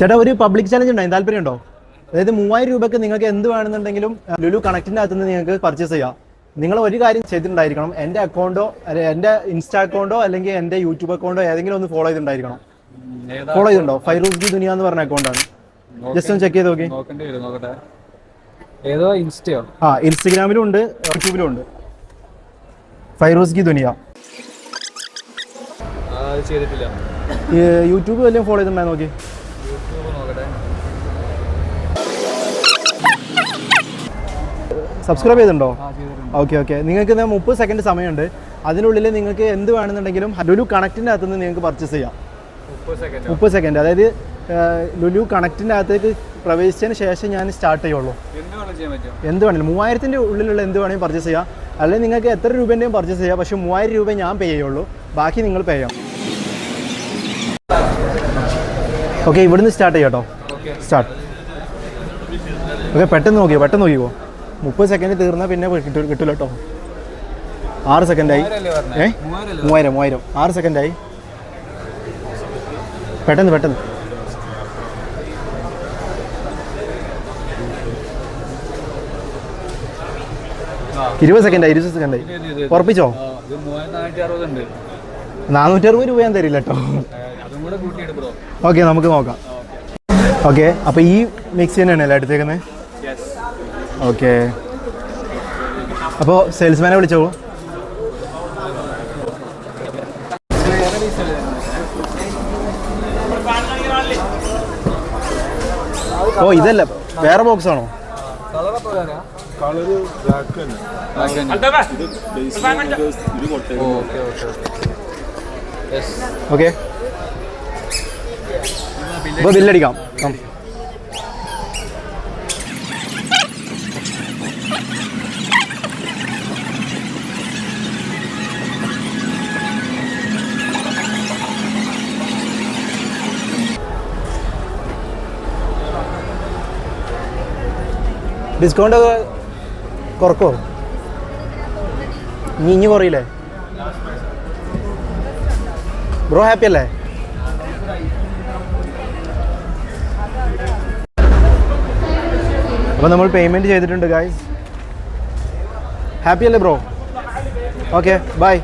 ചേട്ടാ ഒരു public challenge ഉണ്ടായി, താല്പര്യം ഉണ്ടോ? അതായത് 3000 രൂപയ്ക്ക് നിങ്ങൾക്ക് എന്ത് വേണമെന്നുണ്ടെങ്കിലും ലുലു കണക്റ്റിൻ്റെ അകത്ത് നിന്ന് നിങ്ങൾക്ക് പർച്ചേസ് ചെയ്യാം. നിങ്ങൾ ഒരു കാര്യം ചെയ്തിട്ടുണ്ടായിരിക്കണം, എൻ്റെ അക്കൗണ്ടോ എൻ്റെ ഇൻസ്റ്റാ അക്കൗണ്ടോ അല്ലെങ്കിൽ എൻ്റെ യൂട്യൂബ് അക്കൗണ്ടോ ഏതെങ്കിലും ഒന്ന് ഫോളോ ചെയ്തിട്ടുണ്ടായിരിക്കണം. ഫോളോ ചെയ്തിട്ടുണ്ടോ? ഫൈറൂസ് ഗി ദുനിയ എന്ന് പറഞ്ഞ അക്കൗണ്ടാണ്. ജസ്റ്റ് ഒന്ന് ചെക്ക് ചെയ്ത് നോക്കി. ഇൻസ്റ്റഗ്രാമിലും ഉണ്ട്, യൂട്യൂബിലും ഉണ്ട്. ഫൈറൂസ് ഗി ദുനിയ. യൂട്യൂബ് വല്ലതും ഫോളോ ചെയ്തിട്ടുണ്ടായി നോക്കി. സബ്സ്ക്രൈബ് ചെയ്തിട്ടുണ്ടോ? ഓക്കെ. നിങ്ങൾക്ക് 30 സെക്കൻഡ് സമയമുണ്ട്. അതിനുള്ളിൽ നിങ്ങൾക്ക് എന്ത് വേണമെന്നുണ്ടെങ്കിലും ലുലു കണക്റ്റിൻ്റെ അകത്ത് നിന്ന് നിങ്ങൾക്ക് പർച്ചേസ് ചെയ്യാം. 30 സെക്കൻഡ്, അതായത് ലുലു കണക്റ്റിൻ്റെ അകത്തേക്ക് പ്രവേശിച്ചതിന് ശേഷം ഞാൻ സ്റ്റാർട്ട് ചെയ്യുള്ളൂ. എന്ത് വേണമെങ്കിലും 3000-ൻ്റെ ഉള്ളിലുള്ള എന്ത് വേണമെങ്കിലും പർച്ചേസ് ചെയ്യാം. അല്ലെങ്കിൽ നിങ്ങൾക്ക് എത്ര രൂപേൻ്റെയും പർച്ചേസ് ചെയ്യാം. പക്ഷേ 3000 രൂപ ഞാൻ പേ ചെയ്യുള്ളൂ, ബാക്കി നിങ്ങൾ പേ ചെയ്യാം. ഓക്കെ, ഇവിടുന്ന് സ്റ്റാർട്ട് ചെയ്യാം കേട്ടോ. സ്റ്റാർട്ട്. ഓക്കെ, പെട്ടെന്ന് നോക്കിക്കോ. 30 സെക്കൻഡ് തീർന്നാൽ പിന്നെ കിട്ടില്ല കേട്ടോ. 6 സെക്കൻഡായി. 3000. 6 സെക്കൻഡായി. പെട്ടെന്ന് 20 സെക്കൻഡായി. ഉറപ്പിച്ചോ? 460 രൂപ ഞാൻ തരില്ല കേട്ടോ. ഓക്കെ, നമുക്ക് നോക്കാം. ഓക്കെ, അപ്പോൾ ഈ മിക്സി തന്നെയാണല്ലേ എടുത്തേക്കുന്നത്? ഓക്കെ, അപ്പോൾ സെയിൽസ്മാനെ വിളിച്ചോളൂ. ഓ, ഇതല്ല, വേറെ ബോക്സ് ആണോ? ഓക്കെ, അപ്പോൾ ബില്ലടിക്കാം. ഡിസ്കൗണ്ട് കുറക്കോ? ഇനി കുറയില്ലേ ബ്രോ? ഹാപ്പി അല്ലേ? അപ്പോൾ നമ്മൾ പേയ്മെൻറ്റ് ചെയ്തിട്ടുണ്ട് ഗായ്സ്. ഹാപ്പി അല്ലേ ബ്രോ? Okay, by.